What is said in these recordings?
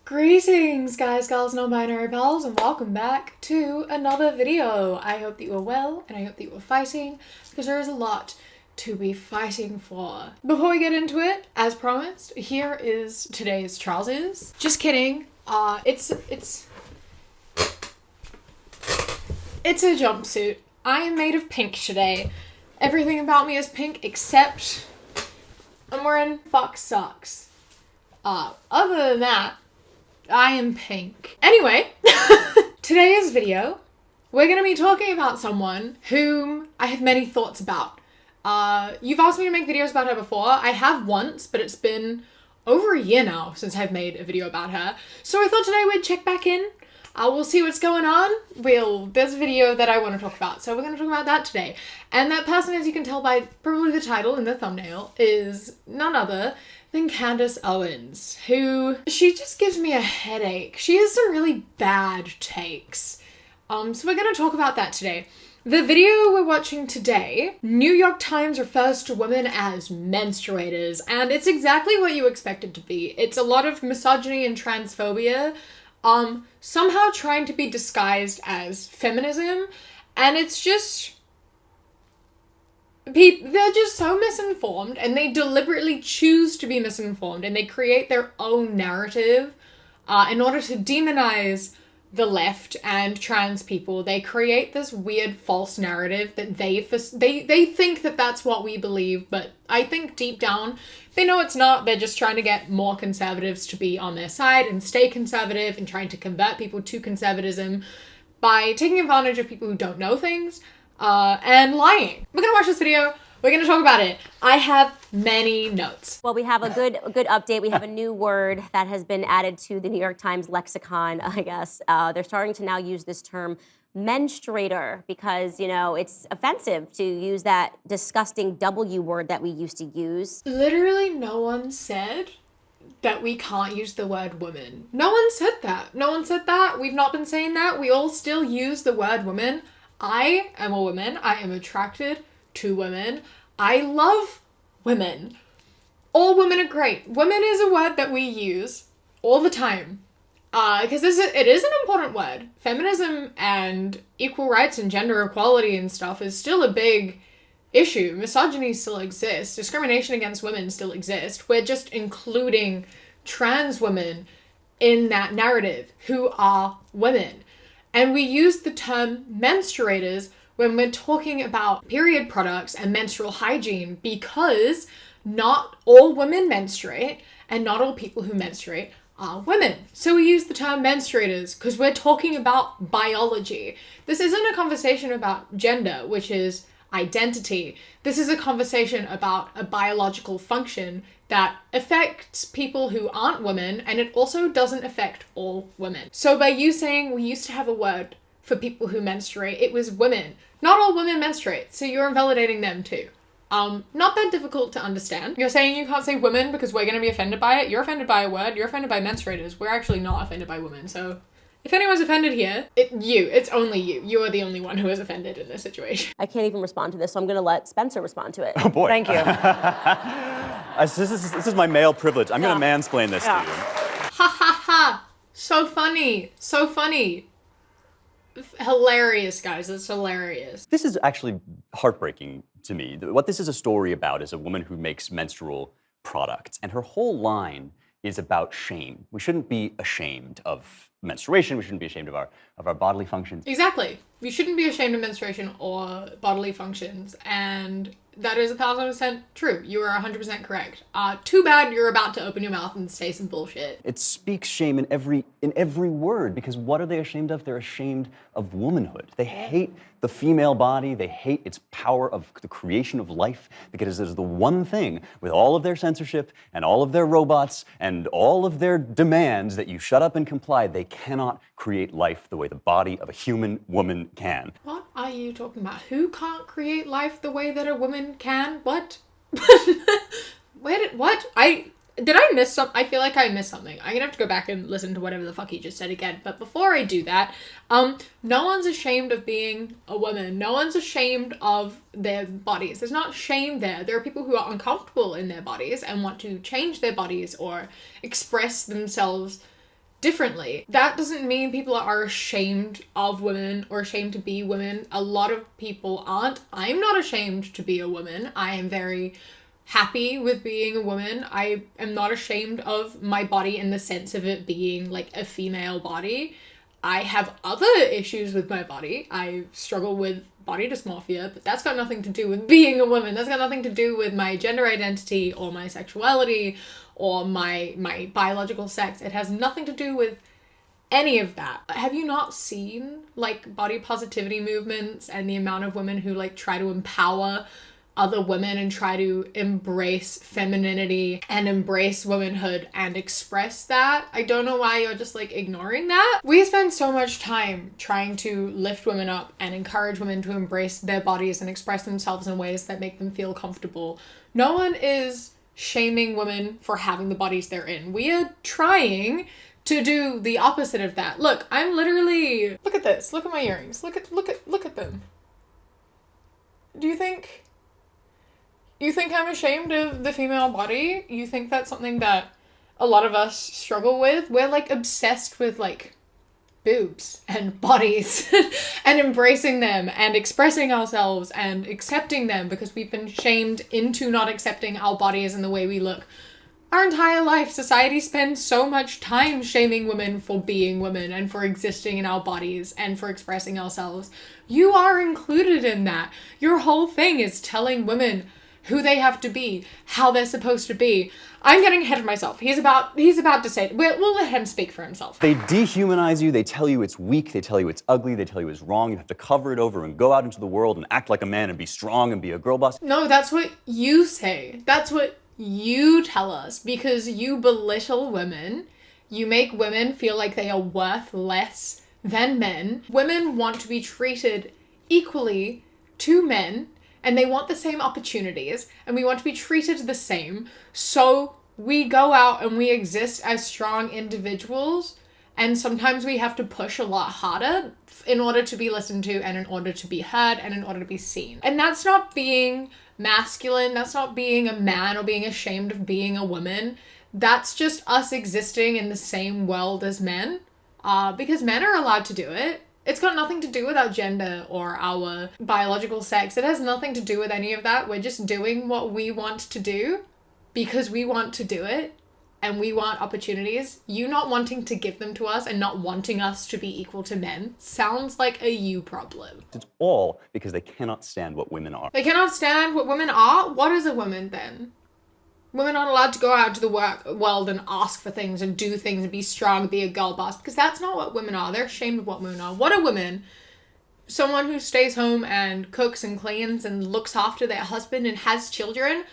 Greetings guys, girls, non-binary pals, and welcome back to another video. I hope that you are well, and I hope that you are fighting, because there is a lot to be fighting for. Before we get into it, as promised, here is today's trousers. Just kidding. It's a jumpsuit. I am made of pink today. Everything about me is pink except I'm wearing fox socks. Other than that, I am pink. Anyway, today's video, we're gonna be talking about someone whom I have many thoughts about. You've asked me to make videos about her before. I have once, but it's been over a year now since I've made a video about her. So I thought today we'd check back in. We'll see what's going on. There's a video that I want to talk about, so we're going to talk about that today. And that person, as you can tell by probably the title and the thumbnail, is none other than Candace Owens, who, she just gives me a headache. She has some really bad takes. So we're going to talk about that today. The video we're watching today, New York Times refers to women as menstruators, and it's exactly what you expect it to be. It's a lot of misogyny and transphobia, somehow trying to be disguised as feminism, and it's just, they're just so misinformed, and they deliberately choose to be misinformed, and they create their own narrative, in order to demonize the left and trans people. They create this weird false narrative that they think that that's what we believe, but I think deep down they know it's not. They're just trying to get more conservatives to be on their side and stay conservative and trying to convert people to conservatism by taking advantage of people who don't know things and lying. We're gonna watch this video. We're going to talk about it. I have many notes. Well, we have a good update. We have a new word that has been added to the New York Times lexicon, I guess. They're starting to now use this term menstruator because, you know, it's offensive to use that disgusting W word that we used to use. Literally no one said that we can't use the word woman. No one said that. No one said that. We've not been saying that. We all still use the word woman. I am a woman. I am attracted to women. I love women. All women are great. Women is a word that we use all the time. Because it is an important word. Feminism and equal rights and gender equality and stuff is still a big issue. Misogyny still exists. Discrimination against women still exists. We're just including trans women in that narrative who are women. And we use the term menstruators when we're talking about period products and menstrual hygiene, because not all women menstruate and not all people who menstruate are women. So we use the term menstruators because we're talking about biology. This isn't a conversation about gender, which is identity. This is a conversation about a biological function that affects people who aren't women, and it also doesn't affect all women. So by you saying we used to have a word for people who menstruate, it was women. Not all women menstruate, so you're invalidating them too. Not that difficult to understand. You're saying you can't say women because we're gonna be offended by it. You're offended by a word, you're offended by menstruators. We're actually not offended by women, so if anyone's offended here, it's only you. You are the only one who is offended in this situation. I can't even respond to this, so I'm gonna let Spencer respond to it. Oh boy. Thank you. This is my male privilege. I'm gonna mansplain this to you. Ha ha ha! So funny. So funny. Hilarious, guys. It's hilarious. This is actually heartbreaking to me. What this is a story about is a woman who makes menstrual products, and her whole line is about shame. We shouldn't be ashamed of menstruation. We shouldn't be ashamed of our bodily functions. Exactly. You shouldn't be ashamed of menstruation or bodily functions, and that is 1,000% true. You are 100% correct. Too bad you're about to open your mouth and say some bullshit. It speaks shame in every word, because what are they ashamed of? They're ashamed of womanhood. They hate the female body. They hate its power of the creation of life, because it is the one thing with all of their censorship and all of their robots and all of their demands that you shut up and comply. They cannot create life the way the body of a human woman can. What are you talking about? Who can't create life the way that a woman can? What? What? Did I miss something? I feel like I missed something. I'm gonna have to go back and listen to whatever the fuck he just said again. But before I do that, no one's ashamed of being a woman. No one's ashamed of their bodies. There's not shame there. There are people who are uncomfortable in their bodies and want to change their bodies or express themselves differently. That doesn't mean people are ashamed of women or ashamed to be women. A lot of people aren't. I'm not ashamed to be a woman. I am very happy with being a woman. I am not ashamed of my body in the sense of it being like a female body. I have other issues with my body. I struggle with body dysmorphia, but that's got nothing to do with being a woman. That's got nothing to do with my gender identity or my sexuality or my biological sex. It has nothing to do with any of that. Have you not seen like body positivity movements and the amount of women who like try to empower other women and try to embrace femininity and embrace womanhood and express that? I don't know why you're just like ignoring that. We spend so much time trying to lift women up and encourage women to embrace their bodies and express themselves in ways that make them feel comfortable. No one is shaming women for having the bodies they're in. We are trying to do the opposite of that. Look, I'm literally, look at this. Look at my earrings. Look at them. Do you think I'm ashamed of the female body? You think that's something that a lot of us struggle with? We're like obsessed with like boobs and bodies and embracing them and expressing ourselves and accepting them because we've been shamed into not accepting our bodies and the way we look. Our entire life, society spends so much time shaming women for being women and for existing in our bodies and for expressing ourselves. You are included in that. Your whole thing is telling women who they have to be, how they're supposed to be. I'm getting ahead of myself. He's about to say it. We'll let him speak for himself. They dehumanize you, they tell you it's weak, they tell you it's ugly, they tell you it's wrong, you have to cover it over and go out into the world and act like a man and be strong and be a girl boss. No, that's what you say. That's what you tell us because you belittle women. You make women feel like they are worth less than men. Women want to be treated equally to men and they want the same opportunities and we want to be treated the same. So we go out and we exist as strong individuals and sometimes we have to push a lot harder in order to be listened to and in order to be heard and in order to be seen. And that's not being masculine, that's not being a man or being ashamed of being a woman. That's just us existing in the same world as men because men are allowed to do it. It's got nothing to do with our gender or our biological sex. It has nothing to do with any of that. We're just doing what we want to do because we want to do it and we want opportunities. You not wanting to give them to us and not wanting us to be equal to men sounds like a you problem. It's all because they cannot stand what women are. They cannot stand what women are? What is a woman then? Women aren't allowed to go out into the world and ask for things and do things and be strong and be a girl boss because that's not what women are. They're ashamed of what women are. What are women? Someone who stays home and cooks and cleans and looks after their husband and has children?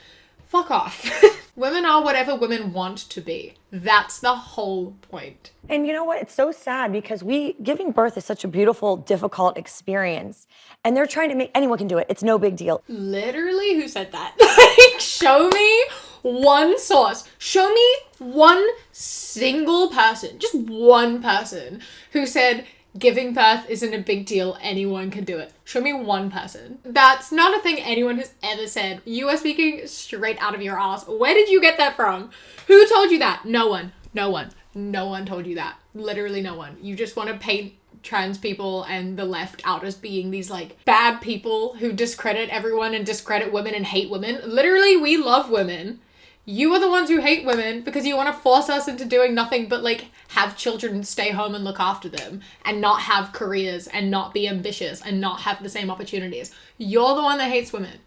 Fuck off. Women are whatever women want to be. That's the whole point. And you know what? It's so sad because giving birth is such a beautiful, difficult experience. And they're trying to make, anyone can do it. It's no big deal. Literally, who said that? Like, show me one source. Show me one single person, just one person who said giving birth isn't a big deal, anyone can do it. Show me one person. That's not a thing anyone has ever said. You are speaking straight out of your ass. Where did you get that from? Who told you that? No one. No one told you that. Literally no one. You just want to paint trans people and the left out as being these like bad people who discredit everyone and discredit women and hate women. Literally, we love women. You are the ones who hate women because you want to force us into doing nothing but like have children, stay home and look after them and not have careers and not be ambitious and not have the same opportunities. You're the one that hates women.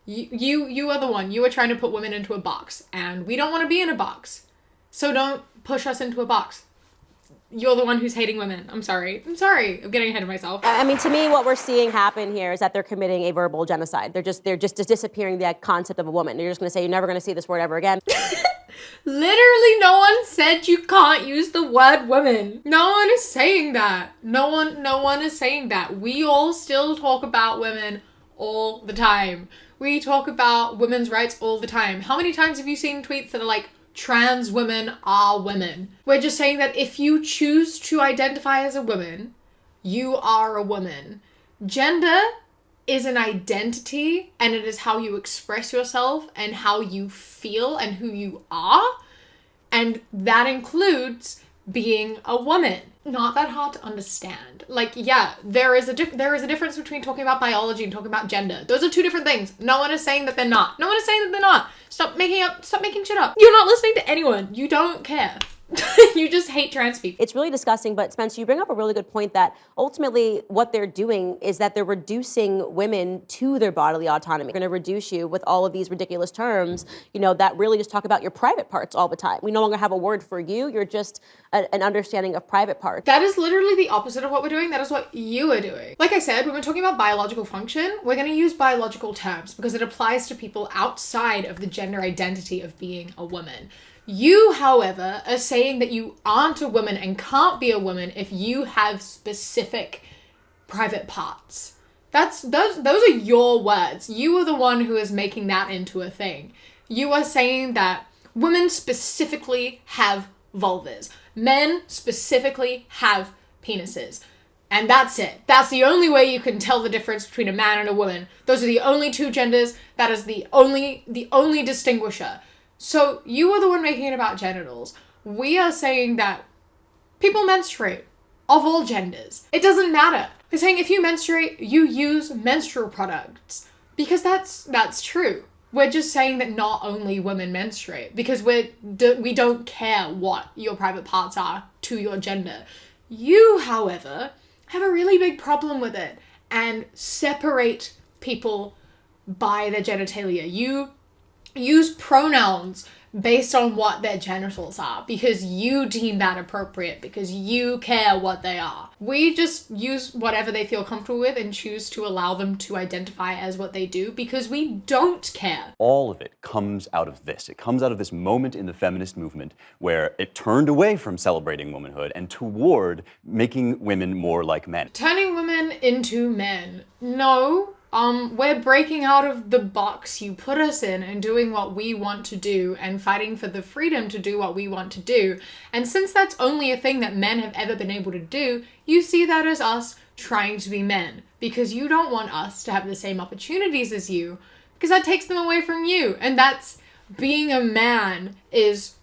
You are the one. You are trying to put women into a box and we don't want to be in a box. So don't push us into a box. You're the one who's hating women. I'm sorry. I'm getting ahead of myself. I mean, to me, what we're seeing happen here is that they're committing a verbal genocide. They're just disappearing the concept of a woman. You're just going to say you're never going to see this word ever again. Literally, no one said you can't use the word woman. No one is saying that. No one is saying that. We all still talk about women all the time. We talk about women's rights all the time. How many times have you seen tweets that are like, trans women are women? We're just saying that if you choose to identify as a woman, you are a woman. Gender is an identity and it is how you express yourself and how you feel and who you are. And that includes being a woman. Not that hard to understand. Like, yeah, there is a difference between talking about biology and talking about gender. Those are two different things. No one is saying that they're not. No one is saying that they're not. Stop making shit up. You're not listening to anyone. You don't care. You just hate trans people. It's really disgusting, but Spencer, you bring up a really good point that ultimately what they're doing is that they're reducing women to their bodily autonomy. They're going to reduce you with all of these ridiculous terms, that really just talk about your private parts all the time. We no longer have a word for you. You're just an understanding of private parts. That is literally the opposite of what we're doing. That is what you are doing. Like I said, when we're talking about biological function, we're going to use biological terms because it applies to people outside of the gender identity of being a woman. You, however, are saying that you aren't a woman and can't be a woman if you have specific private parts. Those are your words. You are the one who is making that into a thing. You are saying that women specifically have vulvas. Men specifically have penises. And that's it. That's the only way you can tell the difference between a man and a woman. Those are the only two genders. That is the only distinguisher. So you are the one making it about genitals. We are saying that people menstruate of all genders. It doesn't matter. We're saying if you menstruate, you use menstrual products because that's true. We're just saying that not only women menstruate because we don't care what your private parts are to your gender. You, however, have a really big problem with it and separate people by their genitalia. You use pronouns based on what their genitals are because you deem that appropriate, because you care what they are. We just use whatever they feel comfortable with and choose to allow them to identify as what they do because we don't care. All of it comes out of this. It comes out of this moment in the feminist movement where it turned away from celebrating womanhood and toward making women more like men. Turning women into men. No. We're breaking out of the box you put us in and doing what we want to do and fighting for the freedom to do what we want to do. And since that's only a thing that men have ever been able to do, you see that as us trying to be men because you don't want us to have the same opportunities as you because that takes them away from you. And that's being a man is,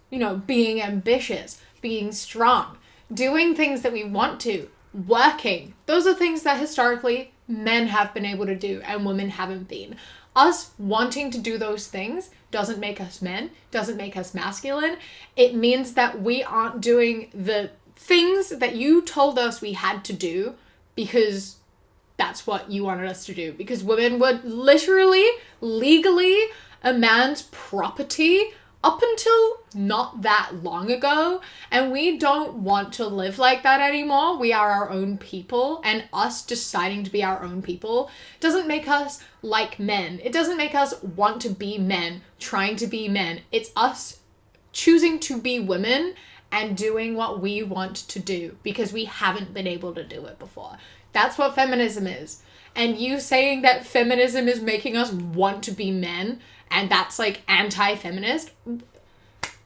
being ambitious, being strong, doing things that we want to, working. Those are things that historically men have been able to do and women haven't been. Us wanting to do those things doesn't make us men, doesn't make us masculine. It means that we aren't doing the things that you told us we had to do because that's what you wanted us to do. Because women were literally, legally, a man's property up until not that long ago, and we don't want to live like that anymore. We are our own people, and us deciding to be our own people doesn't make us like men. It doesn't make us want to be men, trying to be men. It's us choosing to be women and doing what we want to do because we haven't been able to do it before. That's what feminism is. And you saying that feminism is making us want to be men and that's like anti-feminist.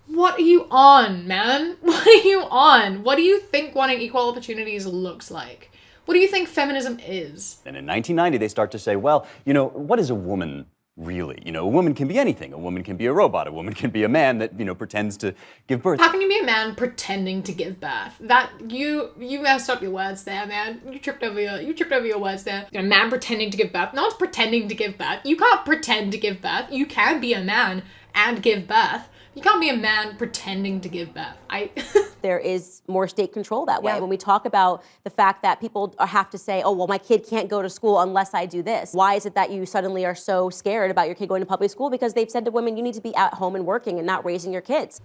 What are you on, man? What are you on? What do you think wanting equal opportunities looks like? What do you think feminism is? And in 1990, they start to say, well, what is a woman really? A woman can be anything. A woman can be a robot. A woman can be a man that, pretends to give birth. How can you be a man pretending to give birth? That you messed up your words there, man. You tripped over your words there. A man pretending to give birth. No one's pretending to give birth. You can't pretend to give birth. You can be a man and give birth. You can't be a man pretending to give birth. There is more state control that way. Yeah. When we talk about the fact that people have to say, oh, well, my kid can't go to school unless I do this. Why is it that you suddenly are so scared about your kid going to public school? Because they've said to women, you need to be at home and working and not raising your kids.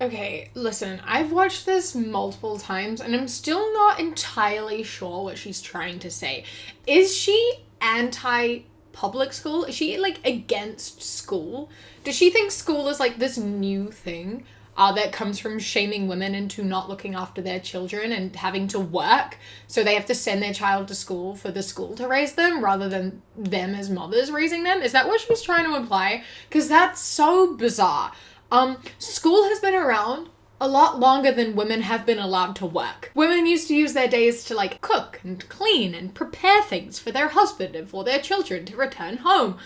Okay, listen, I've watched this multiple times and I'm still not entirely sure what she's trying to say. Is she anti-public school? Is she against school? Does she think school is this new thing that comes from shaming women into not looking after their children and having to work? So they have to send their child to school for the school to raise them rather than them as mothers raising them? Is that what she's trying to imply? Because that's so bizarre. School has been around a lot longer than women have been allowed to work. Women used to use their days to cook and clean and prepare things for their husband and for their children to return home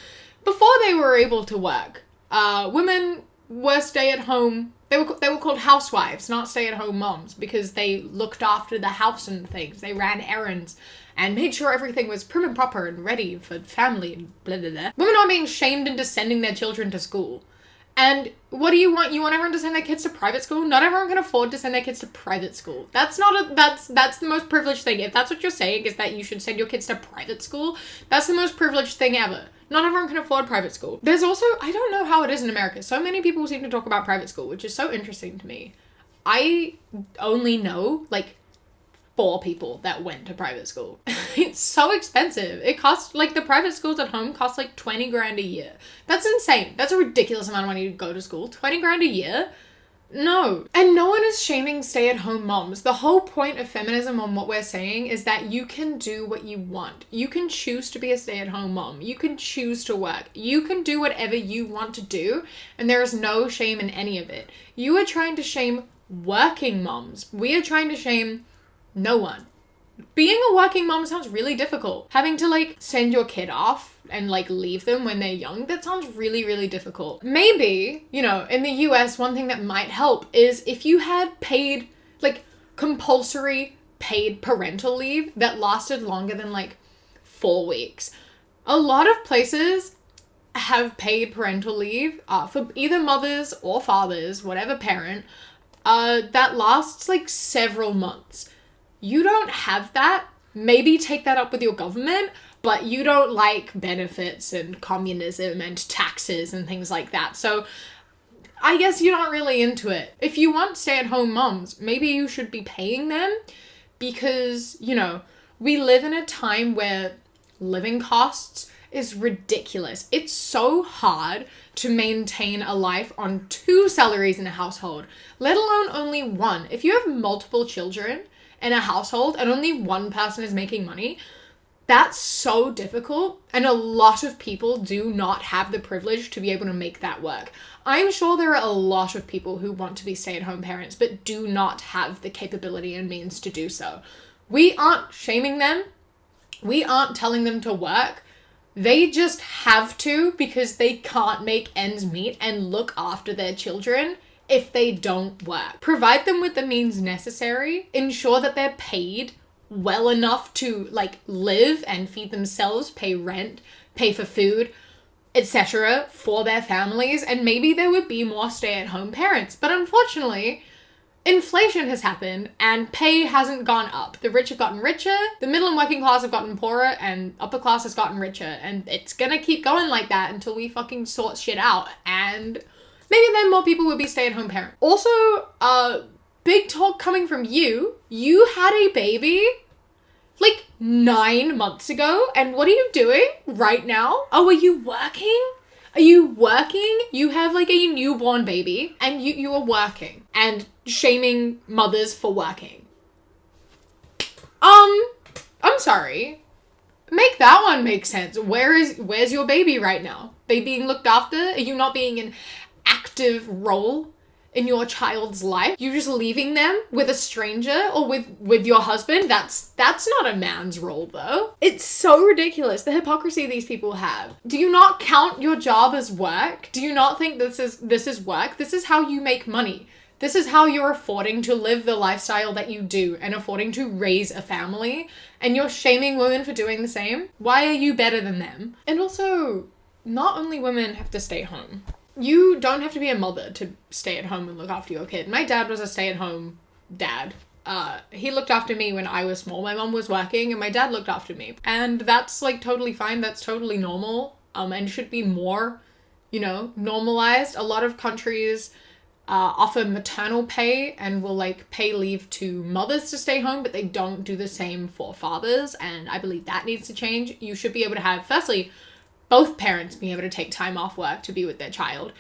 before they were able to work. Women were stay-at-home They were called housewives, not stay-at-home moms, because they looked after the house and things. They ran errands and made sure everything was prim and proper and ready for family and blah, blah, blah. Women are being shamed into sending their children to school. And what do you want? You want everyone to send their kids to private school? Not everyone can afford to send their kids to private school. That's the most privileged thing. If that's what you're saying, is that you should send your kids to private school, that's the most privileged thing ever. Not everyone can afford private school. There's also, I don't know how it is in America. So many people seem to talk about private school, which is so interesting to me. I only know, like, 4 people that went to private school. It's so expensive. It costs, like, the private schools at home cost like 20 grand a year. That's insane. That's a ridiculous amount of money to go to school. 20 grand a year? No. And no one is shaming stay-at-home moms. The whole point of feminism on what we're saying is that you can do what you want. You can choose to be a stay-at-home mom. You can choose to work. You can do whatever you want to do, and there is no shame in any of it. You are trying to shame working moms. We are trying to shame no one. Being a working mom sounds really difficult. Having to, like, send your kid off and, like, leave them when they're young, that sounds really, really difficult. Maybe, you know, in the US, one thing that might help is if you had paid, like, compulsory paid parental leave that lasted longer than, like, 4 weeks. A lot of places have paid parental leave for either mothers or fathers, whatever parent, that lasts, like, several months. You don't have that. Maybe take that up with your government, but you don't like benefits and communism and taxes and things like that. So I guess you're not really into it. If you want stay-at-home moms, maybe you should be paying them because, you know, we live in a time where living costs is ridiculous. It's so hard to maintain a life on 2 salaries in a household, let alone only 1. If you have multiple children in a household and only 1 person is making money, that's so difficult, and a lot of people do not have the privilege to be able to make that work. I'm sure there are a lot of people who want to be stay-at-home parents but do not have the capability and means to do so. We aren't shaming them. We aren't telling them to work. They just have to because they can't make ends meet and look after their children if they don't work. Provide them with the means necessary. Ensure that they're paid well enough to, like, live and feed themselves, pay rent, pay for food, etc. for their families, and maybe there would be more stay-at-home parents. But unfortunately, inflation has happened and pay hasn't gone up. The rich have gotten richer, the middle and working class have gotten poorer, and upper class has gotten richer. And it's gonna keep going like that until we fucking sort shit out. And maybe then more people would be stay-at-home parents. Also, big talk coming from you. You had a baby like 9 months ago, and what are you doing right now? Oh, are you working? Are you working? You have like a newborn baby and you are working and shaming mothers for working. I'm sorry. Make that one make sense. Where's your baby right now? They being looked after? Are you not being an active role in your child's life? You just leaving them with a stranger or with your husband? That's not a man's role though. It's so ridiculous, the hypocrisy these people have. Do you not count your job as work? Do you not think this is work? This is how you make money. This is how you're affording to live the lifestyle that you do and affording to raise a family, and you're shaming women for doing the same? Why are you better than them? And also, not only women have to stay home. You don't have to be a mother to stay at home and look after your kid. My dad was a stay-at-home dad. He looked after me when I was small. My mom was working and my dad looked after me. And that's like totally fine. That's totally normal. And should be more, normalized. A lot of countries offer maternal pay and will like pay leave to mothers to stay home, but they don't do the same for fathers. And I believe that needs to change. You should be able to have, firstly, both parents being able to take time off work to be with their child.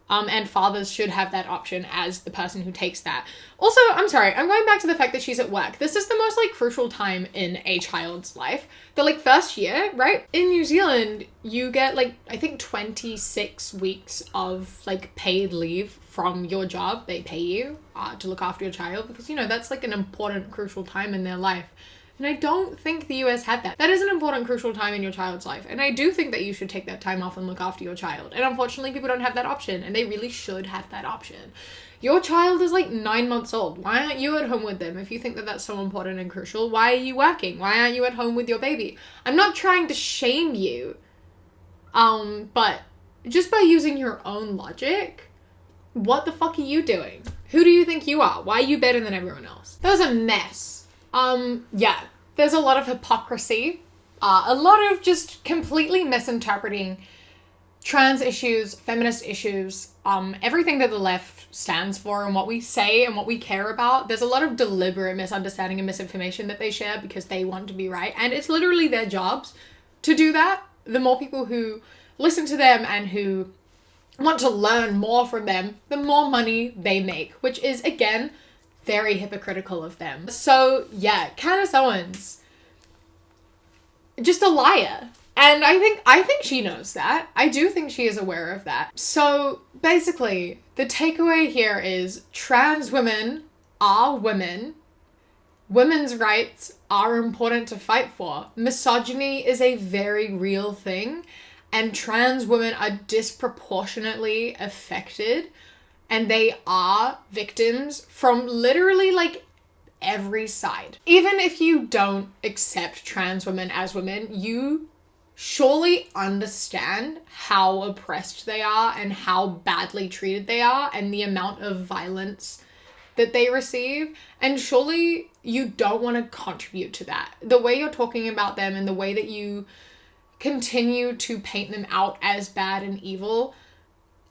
And fathers should have that option as the person who takes that. Also, I'm sorry, I'm going back to the fact that she's at work. This is the most like crucial time in a child's life. The like first year, right? In New Zealand, you get like, I think 26 weeks of like paid leave from your job. They pay you to look after your child because, that's like an important, crucial time in their life. And I don't think the US had that. That is an important, crucial time in your child's life. And I do think that you should take that time off and look after your child. And unfortunately, people don't have that option. And they really should have that option. Your child is like 9 months old. Why aren't you at home with them? If you think that that's so important and crucial, why are you working? Why aren't you at home with your baby? I'm not trying to shame you, but just by using your own logic, what the fuck are you doing? Who do you think you are? Why are you better than everyone else? That was a mess. Yeah, there's a lot of hypocrisy, a lot of just completely misinterpreting trans issues, feminist issues, everything that the left stands for and what we say and what we care about. There's a lot of deliberate misunderstanding and misinformation that they share because they want to be right. And it's literally their jobs to do that. The more people who listen to them and who want to learn more from them, the more money they make, which is, again, very hypocritical of them. So yeah, Candace Owens, just a liar. And I think she knows that. I do think she is aware of that. So basically, the takeaway here is trans women are women. Women's rights are important to fight for. Misogyny is a very real thing, and trans women are disproportionately affected, and they are victims from literally like every side. Even if you don't accept trans women as women, you surely understand how oppressed they are and how badly treated they are and the amount of violence that they receive. And surely you don't want to contribute to that. The way you're talking about them and the way that you continue to paint them out as bad and evil,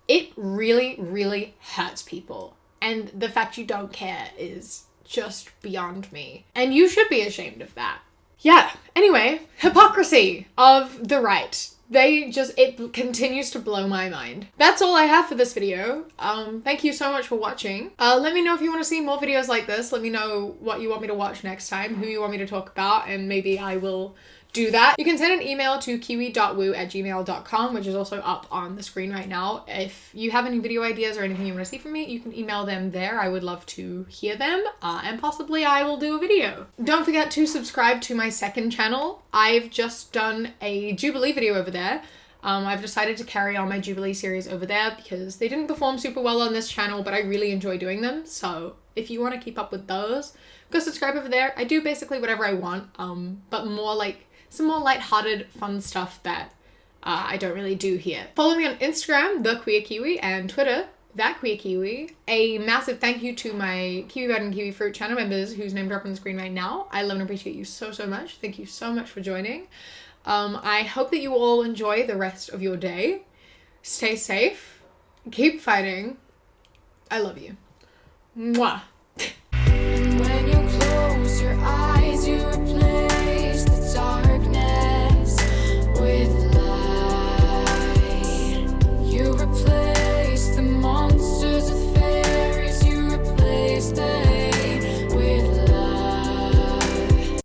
it really, really hurts people. And the fact you don't care is just beyond me. And you should be ashamed of that. Yeah, anyway, hypocrisy of the right. It continues to blow my mind. That's all I have for this video. Thank you so much for watching. Let me know if you want to see more videos like this. Let me know what you want me to watch next time, who you want me to talk about, and maybe I will do that. You can send an email to kiwi.woo@gmail.com, which is also up on the screen right now. If you have any video ideas or anything you want to see from me, you can email them there. I would love to hear them, and possibly I will do a video. Don't forget to subscribe to my second channel. I've just done a Jubilee video over there. I've decided to carry on my Jubilee series over there because they didn't perform super well on this channel, but I really enjoy doing them. So if you want to keep up with those, go subscribe over there. I do basically whatever I want, but more like some more lighthearted, fun stuff that I don't really do here. Follow me on Instagram, The Queer Kiwi, and Twitter, That Queer Kiwi. A massive thank you to my Kiwi Bird and Kiwi Fruit channel members whose names are up on the screen right now. I love and appreciate you so, so much. Thank you so much for joining. I hope that you all enjoy the rest of your day. Stay safe. Keep fighting. I love you. Mwah.